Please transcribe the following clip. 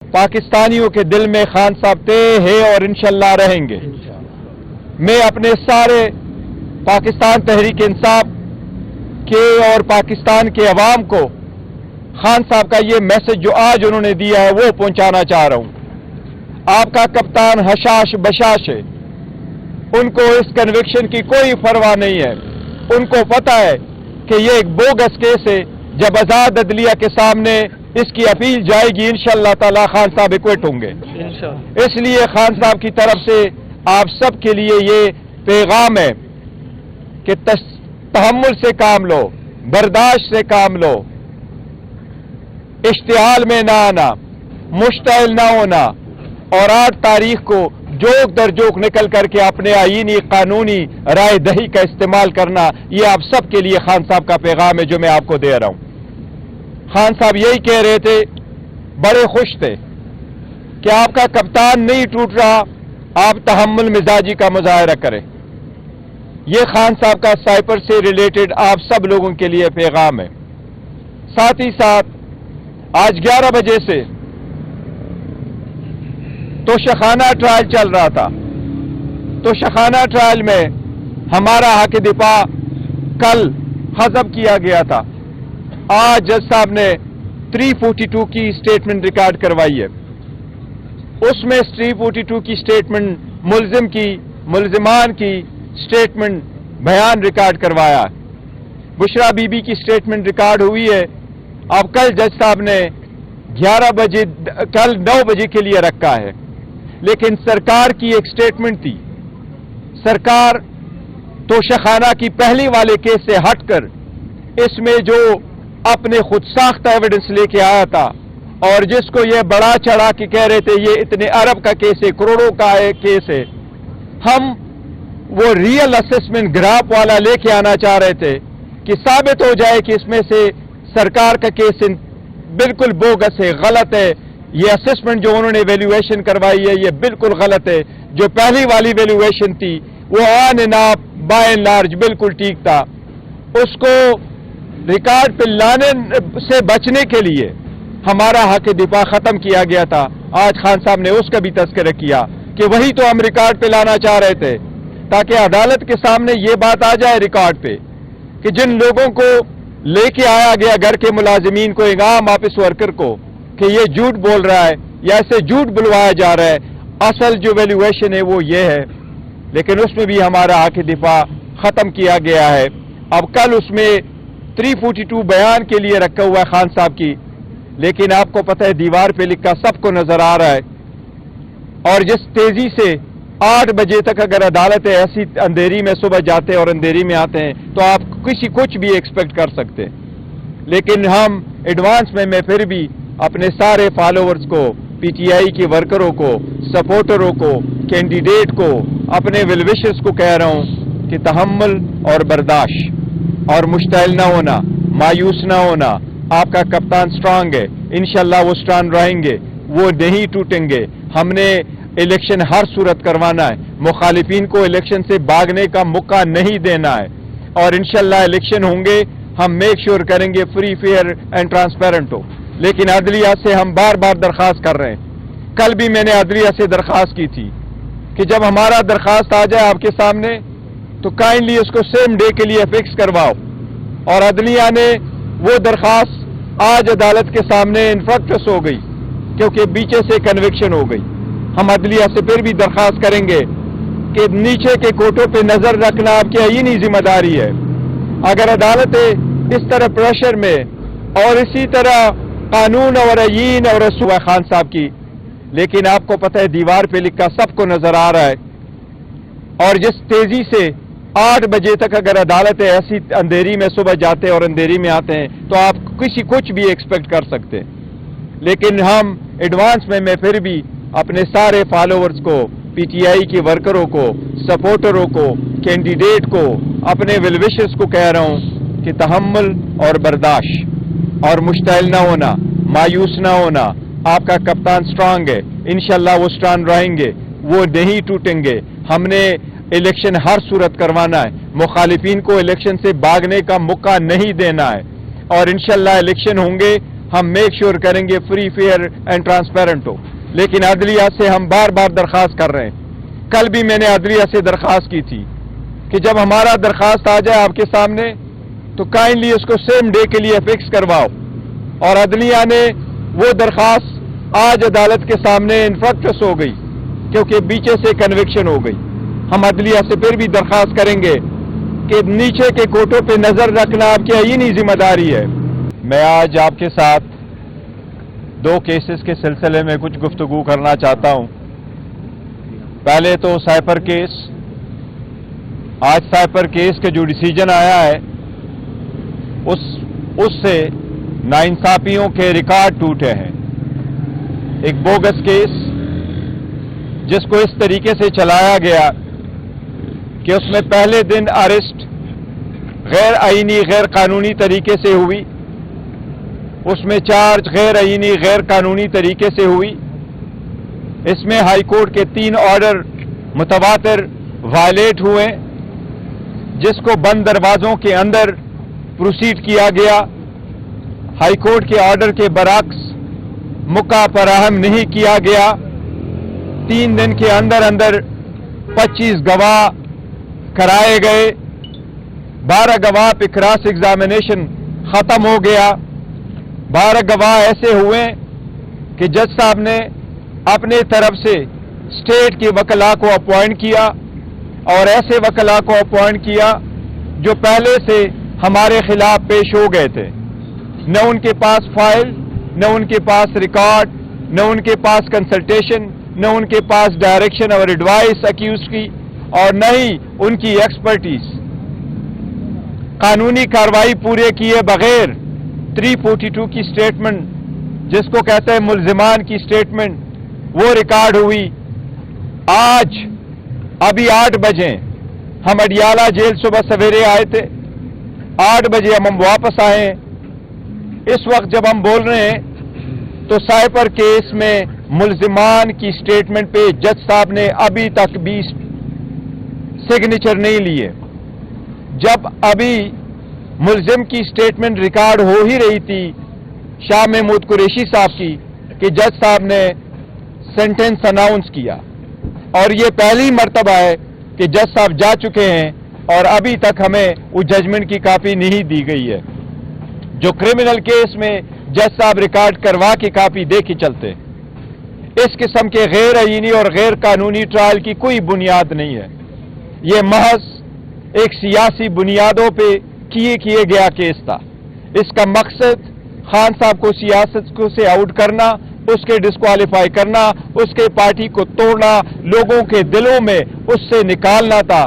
پاکستانیوں کے دل میں خان صاحب تھے ہیں اور انشاءاللہ رہیں گے۔ میں اپنے سارے پاکستان تحریک انصاف کے اور پاکستان کے عوام کو خان صاحب کا یہ میسج جو آج انہوں نے دیا ہے وہ پہنچانا چاہ رہا ہوں۔ آپ کا کپتان حشاش بشاش ہے، ان کو اس کنوکشن کی کوئی پرواہ نہیں ہے۔ ان کو پتہ ہے کہ یہ ایک بوگس کیس ہے۔ جب آزاد عدلیہ کے سامنے اس کی اپیل جائے گی انشاءاللہ تعالی خان صاحب ایکوٹ ہوں گے۔ اس لیے خان صاحب کی طرف سے آپ سب کے لیے یہ پیغام ہے کہ تحمل سے کام لو، برداشت سے کام لو، اشتعال میں نہ آنا، مشتعل نہ ہونا، اور 8 تاریخ کو جوک در جوک نکل کر کے اپنے آئینی قانونی رائے دہی کا استعمال کرنا، یہ آپ سب کے لیے خان صاحب کا پیغام ہے جو میں آپ کو دے رہا ہوں۔ خان صاحب یہی کہہ رہے تھے، بڑے خوش تھے کہ آپ کا کپتان نہیں ٹوٹ رہا، آپ تحمل مزاجی کا مظاہرہ کریں۔ یہ خان صاحب کا سائپر سے ریلیٹڈ آپ سب لوگوں کے لیے پیغام ہے۔ ساتھ ہی ساتھ آج 11 بجے سے توشخانہ ٹرائل چل رہا تھا۔ توشخانہ ٹرائل میں ہمارا حق دفاع کل حذف کیا گیا تھا۔ آج جج صاحب نے 342 کی اسٹیٹمنٹ ریکارڈ کروائی ہے۔ اس میں 342 کی اسٹیٹمنٹ ملزم کی، ملزمان کی اسٹیٹمنٹ بیان ریکارڈ کروایا ہے۔ بشرا بی بی کی اسٹیٹمنٹ ریکارڈ ہوئی ہے۔ اب کل جج صاحب نے 11 بجے، کل 9 بجے کے لیے رکھا ہے، لیکن سرکار کی ایک اسٹیٹمنٹ تھی۔ سرکار توشخانہ کی پہلی والے کیس سے ہٹ کر اس میں جو اپنے خود ساختہ ایویڈنس لے کے آیا تھا اور جس کو یہ بڑا چڑھا کے کہہ رہے تھے یہ اتنے ارب کا کیس ہے، کروڑوں کا کیس ہے، ہم وہ ریئل اسسمنٹ گراف والا لے کے آنا چاہ رہے تھے کہ ثابت ہو جائے کہ اس میں سے سرکار کا کیس بالکل بوگس ہے، غلط ہے۔ یہ اسسمنٹ جو انہوں نے ویلیویشن کروائی ہے یہ بالکل غلط ہے۔ جو پہلی والی ویلیویشن تھی وہ on and of by and large بالکل ٹھیک تھا۔ اس کو ریکارڈ پہ لانے سے بچنے کے لیے ہمارا حق دفاع ختم کیا گیا تھا۔ آج خان صاحب نے اس کا بھی تذکرہ کیا کہ وہی تو ہم ریکارڈ پہ لانا چاہ رہے تھے تاکہ عدالت کے سامنے یہ بات آ جائے ریکارڈ پہ کہ جن لوگوں کو لے کے آیا گیا گھر کے ملازمین کو، ایک عام آفس ورکر کو، کہ یہ جھوٹ بول رہا ہے یا ایسے جھوٹ بلوایا جا رہا ہے، اصل جو ویلیویشن ہے وہ یہ ہے۔ لیکن اس میں بھی ہمارا حق دفاع ختم کیا گیا ہے۔ اب کل اس میں 342 بیان کے لیے رکھا ہوا ہے خان صاحب کی، لیکن آپ کو پتہ ہے دیوار پہ لکھا سب کو نظر آ رہا ہے، اور جس تیزی سے 8 بجے تک اگر عدالت ایسی اندھیری میں صبح جاتے اور اندھیری میں آتے ہیں تو آپ کچھ بھی ایکسپیکٹ کر سکتے، لیکن ہم ایڈوانس میں پھر بھی اپنے سارے فالوورز کو، پی ٹی آئی کے ورکروں کو، سپورٹروں کو، کینڈیڈیٹ کو، اپنے ویل وشرز کو کہہ رہا ہوں کہ تحمل اور برداشت اور مشتعل نہ ہونا، مایوس نہ ہونا۔ آپ کا کپتان سٹرانگ ہے، انشاءاللہ وہ سٹرانگ رہیں گے، وہ نہیں ٹوٹیں گے۔ ہم نے الیکشن ہر صورت کروانا ہے، مخالفین کو الیکشن سے بھاگنے کا موقع نہیں دینا ہے، اور انشاءاللہ الیکشن ہوں گے، ہم میک شور کریں گے فری، فیئر اینڈ ٹرانسپیرنٹ ہو۔ لیکن عدلیہ سے ہم بار بار درخواست کر رہے ہیں، کل بھی میں نے عدلیہ سے درخواست کی تھی کہ جب ہمارا درخواست آ جائے آپ کے سامنے تو کائنڈلی اس کو سیم ڈے کے لیے فکس کرواؤ، اور عدلیہ نے وہ درخواست آج عدالت کے سامنے انفرکٹس ہو گئی کیونکہ پیچھے سے کنوکشن ہو گئی۔ ہم عدلیہ سے پھر بھی درخواست کریں گے کہ نیچے کے کوٹوں پہ نظر رکھنا آپ کی آئینی ذمہ داری ہے۔ اگر عدالت اس طرح پریشر میں اور اسی طرح قانون اور آئین اور رسول خان صاحب کی، لیکن آپ کو پتہ ہے دیوار پہ لکھا سب کو نظر آ رہا ہے، اور جس تیزی سے 8 بجے تک اگر عدالت ایسی اندھیری میں صبح جاتے اور اندھیری میں آتے ہیں تو آپ کچھ بھی ایکسپیکٹ کر سکتے، لیکن ہم ایڈوانس میں پھر بھی اپنے سارے فالوورز کو، پی ٹی آئی کے ورکروں کو، سپورٹروں کو، کینڈیڈیٹ کو، اپنے ویل وشرز کو کہہ رہا ہوں کہ تحمل اور برداشت اور مشتعل نہ ہونا، مایوس نہ ہونا۔ آپ کا کپتان سٹرانگ ہے، انشاءاللہ وہ سٹرانگ رہیں گے، وہ نہیں ٹوٹیں گے۔ ہم نے الیکشن ہر صورت کروانا ہے، مخالفین کو الیکشن سے بھاگنے کا موقع نہیں دینا ہے، اور انشاءاللہ الیکشن ہوں گے، ہم میک شور کریں گے فری فیئر اینڈ ٹرانسپیرنٹ ہو. لیکن عدلیہ سے ہم بار بار درخواست کر رہے ہیں. کل بھی میں نے عدلیہ سے درخواست کی تھی کہ جب ہمارا درخواست آ جائے آپ کے سامنے تو کائنڈلی اس کو سیم ڈے کے لیے فکس کرواؤ. اور عدلیہ نے وہ درخواست آج عدالت کے سامنے انفرکٹس ہو گئی کیونکہ بیچے سے کنوکشن ہو گئی. ہم عدلیہ سے پھر بھی درخواست کریں گے کہ نیچے کے کوٹوں پہ نظر رکھنا آپ کی آئینی ذمہ داری ہے. میں آج آپ کے ساتھ 2 کیسز کے سلسلے میں کچھ گفتگو کرنا چاہتا ہوں. پہلے تو سائپر کیس. آج سائپر کیس کے جو ڈیسیجن آیا ہے اس سے ناانصافیوں کے ریکارڈ ٹوٹے ہیں. ایک بوگس کیس جس کو اس طریقے سے چلایا گیا کہ اس میں پہلے دن اریسٹ غیر آئینی غیر قانونی طریقے سے ہوئی, اس میں چارج غیر آئینی غیر قانونی طریقے سے ہوئی. اس میں ہائی کورٹ کے 3 آرڈر متواتر وائلیٹ ہوئے جس کو بند دروازوں کے اندر پروسیڈ کیا گیا. ہائی کورٹ کے آرڈر کے برعکس موقع فراہم نہیں کیا گیا. 3 دن کے اندر 25 گواہ کرائے گئے. 12 گواہ پہ کراس ایگزامینیشن ختم ہو گیا. 12 گواہ ایسے ہوئے کہ جج صاحب نے اپنے طرف سے اسٹیٹ کے وکلاء کو اپوائنٹ کیا اور ایسے وکلاء کو اپوائنٹ کیا جو پہلے سے ہمارے خلاف پیش ہو گئے تھے. نہ ان کے پاس فائل, نہ ان کے پاس ریکارڈ, نہ ان کے پاس کنسلٹیشن, نہ ان کے پاس ڈائریکشن اور ایڈوائس اکیوز کی, اور نہ ہی ان کی ایکسپرٹیز. قانونی کارروائی پورے کیے بغیر 342 کی سٹیٹمنٹ جس کو کہتے ہیں ملزمان کی سٹیٹمنٹ وہ ریکارڈ ہوئی. آج ابھی 8 بجے ہم اڈیالہ جیل صبح سویرے آئے تھے. 8 بجے ہم واپس آئے. اس وقت جب ہم بول رہے ہیں تو سائپر کیس میں ملزمان کی سٹیٹمنٹ پہ جج صاحب نے ابھی تک بھی سگنیچر نہیں لیے. جب ابھی ملزم کی سٹیٹمنٹ ریکارڈ ہو ہی رہی تھی شاہ محمود قریشی صاحب کی کہ جج صاحب نے سینٹنس اناؤنس کیا. اور یہ پہلی مرتبہ ہے کہ جج صاحب جا چکے ہیں اور ابھی تک ہمیں وہ ججمنٹ کی کاپی نہیں دی گئی ہے. جو کرمنل کیس میں جج صاحب ریکارڈ کروا کے کاپی دے کے چلتے. اس قسم کے غیر آئینی اور غیر قانونی ٹرائل کی کوئی بنیاد نہیں ہے. یہ محض ایک سیاسی بنیادوں پہ کیے گیا کیس تھا. اس کا مقصد خان صاحب کو سیاست کو سے آؤٹ کرنا, اس کے ڈسکوالیفائی کرنا, اس کے پارٹی کو توڑنا, لوگوں کے دلوں میں اس سے نکالنا تھا.